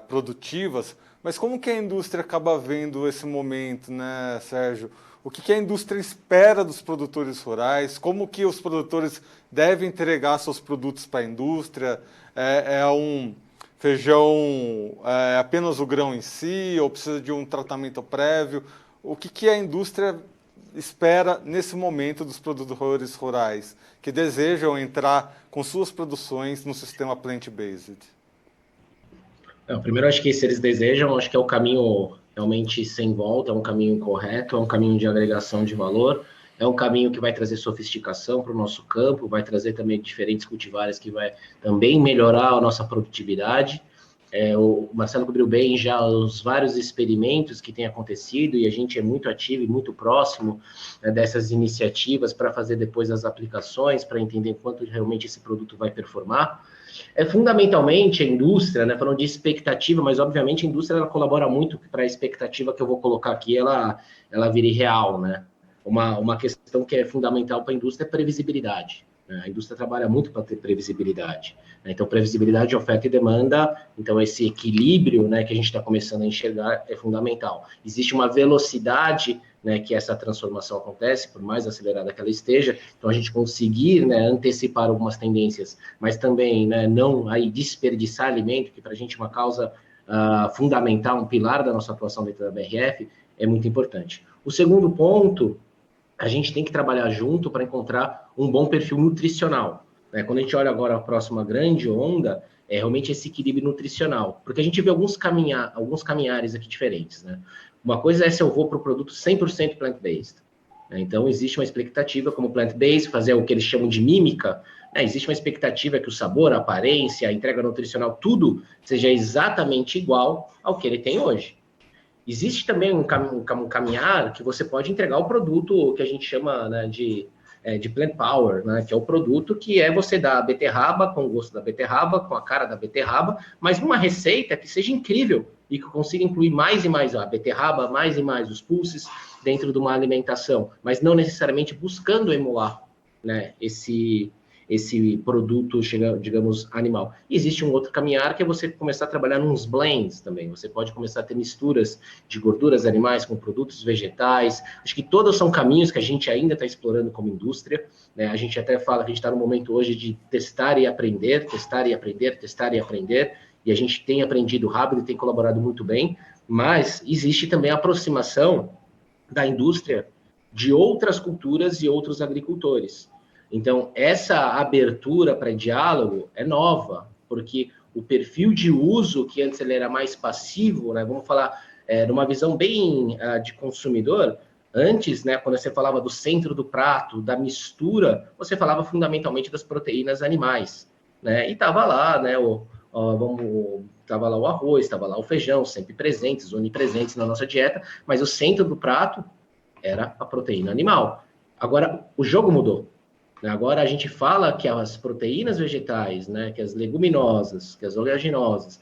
produtivas, mas como que a indústria acaba vendo esse momento, né, Sérgio? O que a indústria espera dos produtores rurais? Como que os produtores devem entregar seus produtos para a indústria? É um feijão, apenas o grão em si, ou precisa de um tratamento prévio? O que a indústria espera nesse momento dos produtores rurais que desejam entrar com suas produções no sistema plant-based? Primeiro, acho que se eles desejam, acho que é o caminho realmente sem volta, é um caminho correto, é um caminho de agregação de valor, é um caminho que vai trazer sofisticação para o nosso campo, vai trazer também diferentes cultivares que vai também melhorar a nossa produtividade. O Marcelo cobriu bem já os vários experimentos que têm acontecido e a gente é muito ativo e muito próximo dessas iniciativas para fazer depois as aplicações, para entender quanto realmente esse produto vai performar. Fundamentalmente a indústria, né, falando de expectativa, mas obviamente a indústria ela colabora muito para a expectativa que eu vou colocar aqui, ela vire real, né? Uma questão que é fundamental para a indústria é previsibilidade. A indústria trabalha muito para ter previsibilidade. Então, previsibilidade de oferta e demanda, então esse equilíbrio, né, que a gente está começando a enxergar é fundamental. Existe uma velocidade, né, que essa transformação acontece, por mais acelerada que ela esteja, então a gente conseguir, né, antecipar algumas tendências, mas também, né, não aí desperdiçar alimento, que para a gente é uma causa fundamental, um pilar da nossa atuação dentro da BRF, é muito importante. O segundo ponto, a gente tem que trabalhar junto para encontrar um bom perfil nutricional. Né? Quando a gente olha agora a próxima grande onda, é realmente esse equilíbrio nutricional. Porque a gente vê alguns caminhares aqui diferentes. Né? Uma coisa é se eu vou para o produto 100% plant-based. Né? Então, existe uma expectativa como plant-based, fazer o que eles chamam de mímica. Né? Existe uma expectativa que o sabor, a aparência, a entrega nutricional, tudo seja exatamente igual ao que ele tem hoje. Existe também um caminhar que você pode entregar o produto que a gente chama, né, de plant power, né, que é o produto que é você dar a beterraba com o gosto da beterraba, com a cara da beterraba, mas numa receita que seja incrível e que consiga incluir mais e mais a beterraba, mais e mais os pulses dentro de uma alimentação, mas não necessariamente buscando emular, né, esse produto, digamos, animal. E existe um outro caminhar que é você começar a trabalhar nos blends também. Você pode começar a ter misturas de gorduras animais com produtos vegetais. Acho que todos são caminhos que a gente ainda está explorando como indústria. Né? A gente até fala que a gente está no momento hoje de testar e aprender, testar e aprender, testar e aprender. E a gente tem aprendido rápido e tem colaborado muito bem. Mas existe também a aproximação da indústria de outras culturas e outros agricultores. Então, essa abertura para diálogo é nova, porque o perfil de uso, que antes ele era mais passivo, né, vamos falar numa visão bem de consumidor, antes, né, quando você falava do centro do prato, da mistura, você falava fundamentalmente das proteínas animais, né, e estava lá, né, estava lá o arroz, estava lá o feijão, sempre presentes, onipresentes na nossa dieta, mas o centro do prato era a proteína animal. Agora, o jogo mudou. Agora a gente fala que as proteínas vegetais, né, que as leguminosas, que as oleaginosas,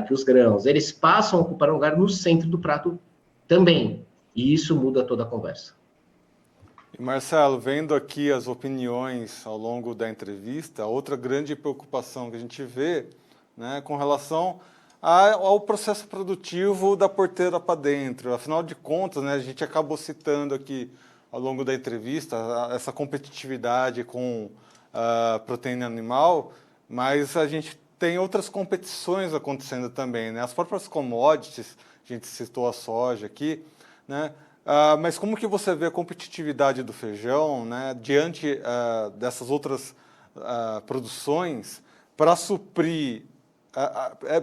que os grãos, eles passam a ocupar um lugar no centro do prato também. E isso muda toda a conversa. E Marcelo, vendo aqui as opiniões ao longo da entrevista, outra grande preocupação que a gente vê, né, com relação ao processo produtivo da porteira para dentro. Afinal de contas, né, a gente acabou citando aqui ao longo da entrevista essa competitividade com a proteína animal, mas a gente tem outras competições acontecendo também, né? As próprias commodities, a gente citou a soja aqui, né? Mas como que você vê a competitividade do feijão, né, diante dessas outras produções para suprir,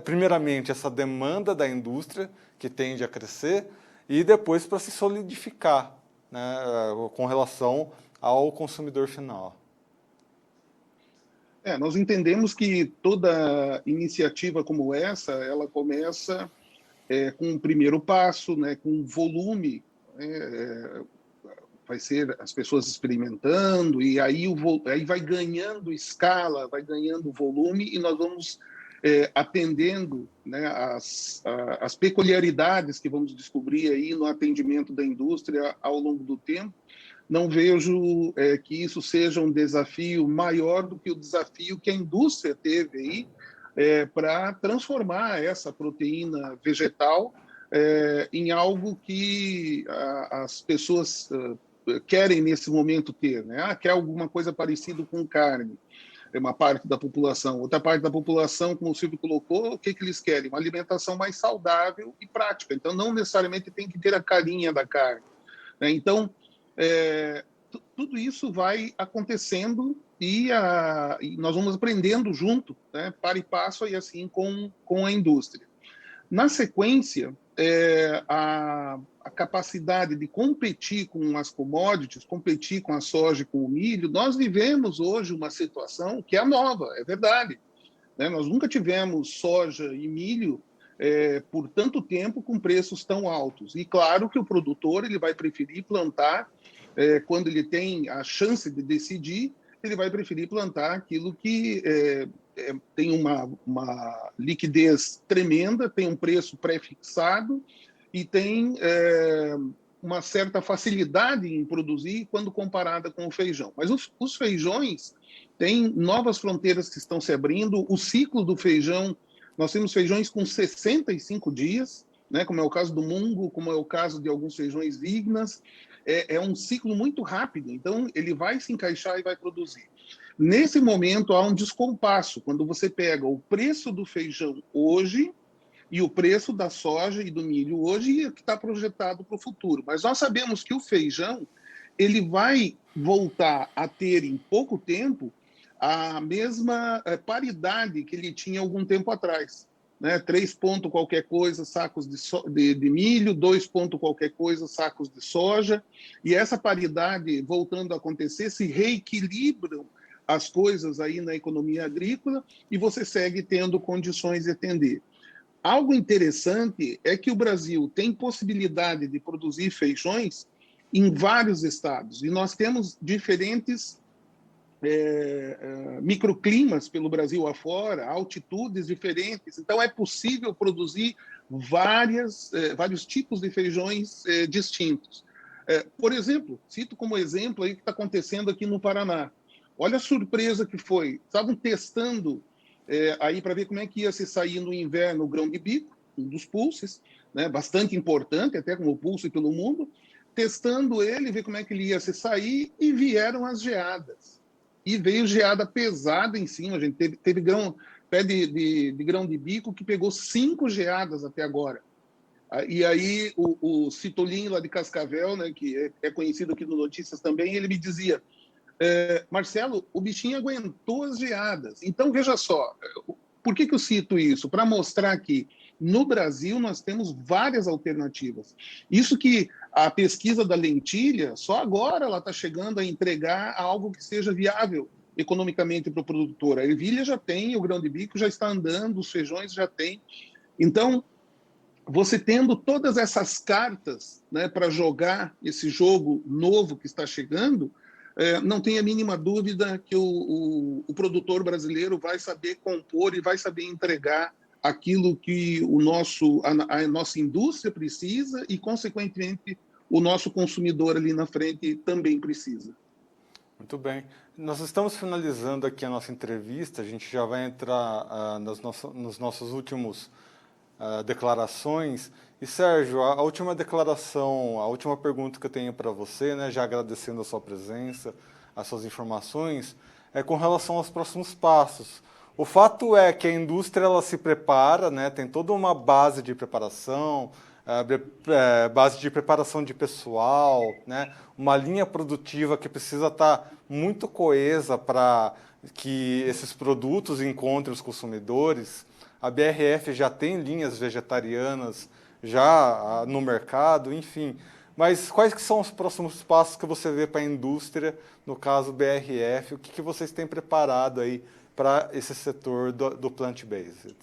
primeiramente, essa demanda da indústria, que tende a crescer, e depois para se solidificar, né, com relação ao consumidor final? Nós entendemos que toda iniciativa como essa, ela começa com um primeiro passo, né, com volume, vai ser as pessoas experimentando, e aí vai ganhando escala, vai ganhando volume, e nós vamos atendendo, né, as peculiaridades que vamos descobrir aí no atendimento da indústria ao longo do tempo. Não vejo que isso seja um desafio maior do que o desafio que a indústria teve aí para transformar essa proteína vegetal em algo que as pessoas querem nesse momento ter, né? Quer alguma coisa parecida com carne. É uma parte da população. Outra parte da população, como o Silvio colocou, o que eles querem? Uma alimentação mais saudável e prática. Então, não necessariamente tem que ter a carinha da carne, né? Então, tudo isso vai acontecendo e nós vamos aprendendo junto, né, para e passo, e assim com a indústria. Na sequência, a capacidade de competir com as commodities, competir com a soja e com o milho, nós vivemos hoje uma situação que é nova, é verdade, né? Nós nunca tivemos soja e milho por tanto tempo com preços tão altos. E claro que o produtor ele vai preferir plantar, quando ele tem a chance de decidir, ele vai preferir plantar aquilo que tem uma liquidez tremenda, tem um preço pré-fixado e tem uma certa facilidade em produzir quando comparada com o feijão. Mas os feijões têm novas fronteiras que estão se abrindo. O ciclo do feijão, nós temos feijões com 65 dias, né, como é o caso do mungo, como é o caso de alguns feijões vignas. É um ciclo muito rápido, então ele vai se encaixar e vai produzir. Nesse momento, há um descompasso, quando você pega o preço do feijão hoje e o preço da soja e do milho hoje, que está projetado para o futuro. Mas nós sabemos que o feijão ele vai voltar a ter, em pouco tempo, a mesma paridade que ele tinha algum tempo atrás. Né? 3 ponto qualquer coisa sacos de milho, 2 ponto qualquer coisa sacos de soja, e essa paridade voltando a acontecer, se reequilibram as coisas aí na economia agrícola e você segue tendo condições de atender. Algo interessante é que o Brasil tem possibilidade de produzir feijões em vários estados, e nós temos diferentes microclimas pelo Brasil afora, altitudes diferentes, então é possível produzir vários tipos de feijões distintos. Por exemplo, cito como exemplo aí o que está acontecendo aqui no Paraná. Olha a surpresa que foi, estavam testando aí para ver como é que ia se sair no inverno o grão de bico, um dos pulses, né, bastante importante, até como pulse pelo mundo, testando ele, ver como é que ele ia se sair, e vieram as geadas. E veio geada pesada em cima, a gente teve pé de grão de bico que pegou 5 geadas até agora. E aí o Citolinho lá de Cascavel, né, que é conhecido aqui no Notícias também, ele me dizia, Marcelo, o bichinho aguentou as geadas. Então, veja só, por que eu cito isso? Para mostrar que no Brasil nós temos várias alternativas. Isso que a pesquisa da lentilha, só agora ela está chegando a entregar algo que seja viável economicamente para o produtor. A ervilha já tem, o grão de bico já está andando, os feijões já tem. Então, você tendo todas essas cartas, né, para jogar esse jogo novo que está chegando, não tem a mínima dúvida que o produtor brasileiro vai saber compor e vai saber entregar aquilo que a nossa indústria precisa e, consequentemente, o nosso consumidor ali na frente também precisa. Muito bem. Nós estamos finalizando aqui a nossa entrevista, a gente já vai entrar nos nossos últimos declarações. E, Sérgio, a última declaração, a última pergunta que eu tenho para você, né, já agradecendo a sua presença, as suas informações, é com relação aos próximos passos. O fato é que a indústria ela se prepara, né, tem toda uma base de preparação, base de preparação de pessoal, né, uma linha produtiva que precisa estar muito coesa para que esses produtos encontrem os consumidores. A BRF já tem linhas vegetarianas já no mercado, enfim. Mas quais que são os próximos passos que você vê para a indústria, no caso BRF? O que vocês têm preparado aí para esse setor do plant-based?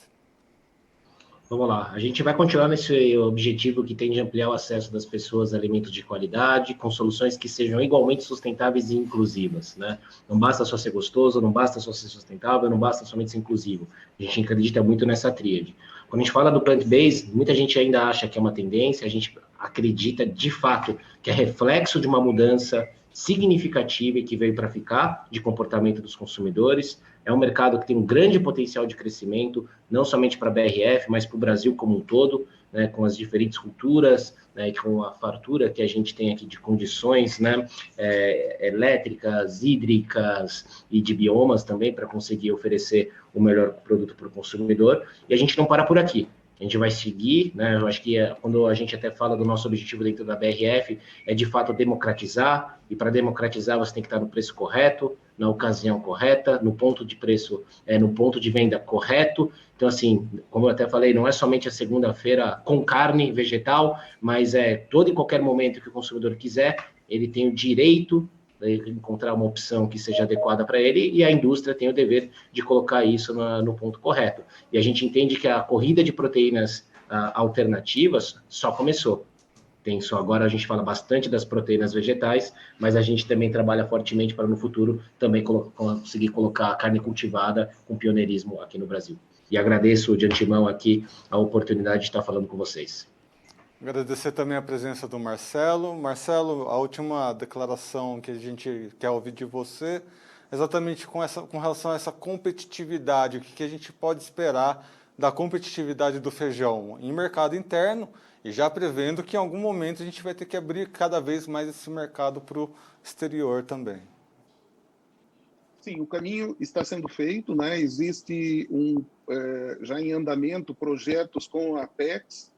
Vamos lá, a gente vai continuar nesse objetivo que tem de ampliar o acesso das pessoas a alimentos de qualidade, com soluções que sejam igualmente sustentáveis e inclusivas, né? Não basta só ser gostoso, não basta só ser sustentável, não basta somente ser inclusivo. A gente acredita muito nessa tríade. Quando a gente fala do plant-based, muita gente ainda acha que é uma tendência, a gente acredita de fato que é reflexo de uma mudança significativa e que veio para ficar de comportamento dos consumidores. É um mercado que tem um grande potencial de crescimento, não somente para a BRF, mas para o Brasil como um todo, né, com as diferentes culturas, né, com a fartura que a gente tem aqui de condições, né, elétricas, hídricas e de biomas também, para conseguir oferecer o melhor produto para o consumidor. E a gente não para por aqui. A gente vai seguir, né? Eu acho que quando a gente até fala do nosso objetivo dentro da BRF, é de fato democratizar, e para democratizar você tem que estar no preço correto, na ocasião correta, no ponto de preço, no ponto de venda correto. Então, assim, como eu até falei, não é somente a segunda-feira com carne vegetal, mas todo e qualquer momento que o consumidor quiser, ele tem o direito de encontrar uma opção que seja adequada para ele, e a indústria tem o dever de colocar isso no ponto correto. E a gente entende que a corrida de proteínas alternativas só começou. Agora a gente fala bastante das proteínas vegetais, mas a gente também trabalha fortemente para no futuro também conseguir colocar a carne cultivada com pioneirismo aqui no Brasil. E agradeço de antemão aqui a oportunidade de estar falando com vocês. Agradecer também a presença do Marcelo. Marcelo, a última declaração que a gente quer ouvir de você, exatamente com relação a essa competitividade, o que a gente pode esperar da competitividade do feijão em mercado interno, e já prevendo que em algum momento a gente vai ter que abrir cada vez mais esse mercado para o exterior também. Sim, o caminho está sendo feito, né? Existe já em andamento projetos com a Apex,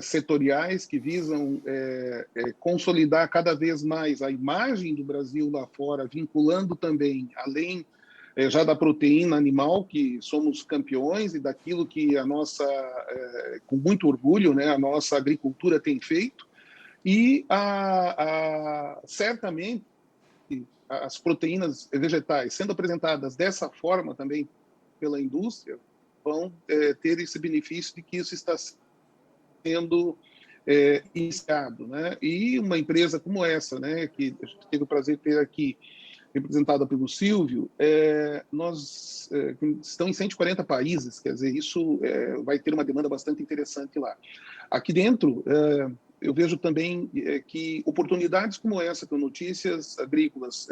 setoriais que visam consolidar cada vez mais a imagem do Brasil lá fora, vinculando também, além já da proteína animal, que somos campeões, e daquilo que a nossa, com muito orgulho, né, a nossa agricultura tem feito, e certamente as proteínas vegetais sendo apresentadas dessa forma também pela indústria vão ter esse benefício de que isso está sendo iniciado, né? E uma empresa como essa, né, que a gente teve o prazer de ter aqui, representada pelo Silvio, estão em 140 países, quer dizer, isso vai ter uma demanda bastante interessante lá. Aqui dentro, eu vejo também que oportunidades como essa, que o Notícias Agrícolas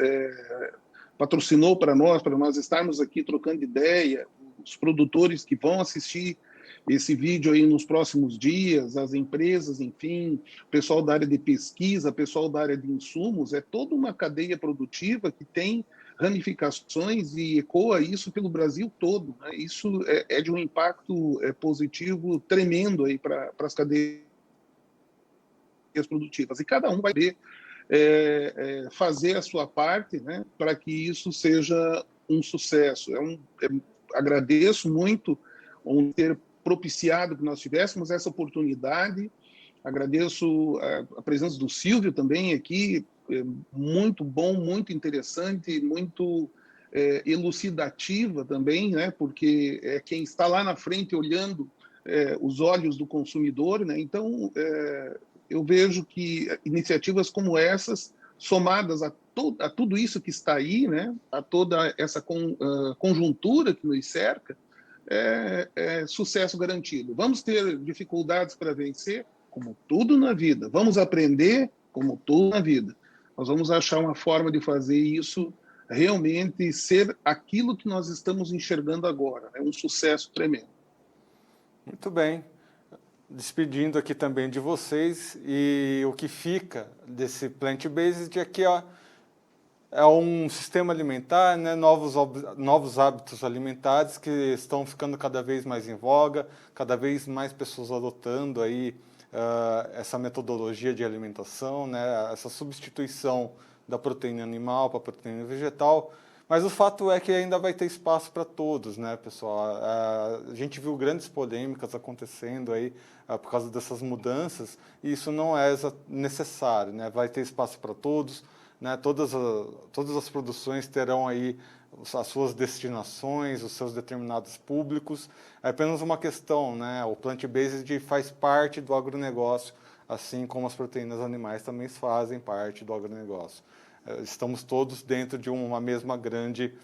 patrocinou para nós estarmos aqui trocando ideia, os produtores que vão assistir esse vídeo aí nos próximos dias, as empresas, enfim, o pessoal da área de pesquisa, o pessoal da área de insumos, é toda uma cadeia produtiva que tem ramificações e ecoa isso pelo Brasil todo, né? Isso é de um impacto positivo tremendo aí para as cadeias produtivas. E cada um vai poder fazer a sua parte, né, para que isso seja um sucesso. Agradeço muito ter propiciado que nós tivéssemos essa oportunidade. Agradeço a presença do Silvio também aqui, muito bom, muito interessante, muito elucidativa também, né? Porque é quem está lá na frente olhando os olhos do consumidor, né? Então, eu vejo que iniciativas como essas, somadas a tudo isso que está aí, né? A toda essa conjuntura que nos cerca, é sucesso garantido. Vamos ter dificuldades para vencer, como tudo na vida. Vamos aprender, como tudo na vida. Nós vamos achar uma forma de fazer isso realmente ser aquilo que nós estamos enxergando agora. É um sucesso tremendo. Muito bem. Despedindo aqui também de vocês, e o que fica desse plant-based é que é um sistema alimentar, né, novos hábitos alimentares que estão ficando cada vez mais em voga, cada vez mais pessoas adotando aí essa metodologia de alimentação, né, essa substituição da proteína animal para a proteína vegetal. Mas o fato é que ainda vai ter espaço para todos, né, pessoal? A gente viu grandes polêmicas acontecendo aí por causa dessas mudanças, e isso não é necessário, né? Vai ter espaço para todos, né? Todas as produções terão aí as suas destinações, os seus determinados públicos. É apenas uma questão, né? O plant-based faz parte do agronegócio, assim como as proteínas animais também fazem parte do agronegócio. Estamos todos dentro de uma mesma grande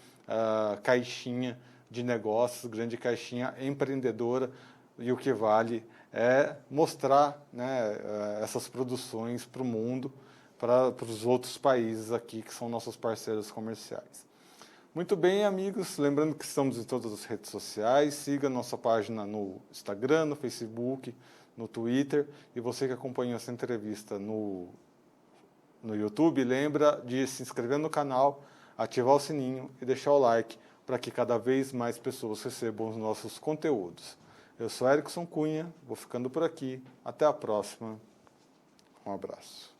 caixinha de negócios, grande caixinha empreendedora, e o que vale é mostrar, né, essas produções para o mundo, para os outros países aqui que são nossos parceiros comerciais. Muito bem, amigos, lembrando que estamos em todas as redes sociais, siga nossa página no Instagram, no Facebook, no Twitter, e você que acompanhou essa entrevista no YouTube, lembra de se inscrever no canal, ativar o sininho e deixar o like para que cada vez mais pessoas recebam os nossos conteúdos. Eu sou Erickson Cunha, vou ficando por aqui. Até a próxima. Um abraço.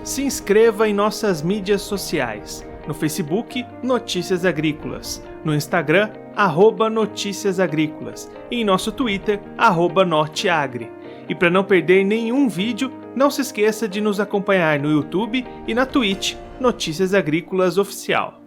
Se inscreva em nossas mídias sociais. No Facebook, Notícias Agrícolas. No Instagram, @Notícias Agrícolas. E em nosso Twitter, @Norteagri. E para não perder nenhum vídeo, não se esqueça de nos acompanhar no YouTube e na Twitch, Notícias Agrícolas Oficial.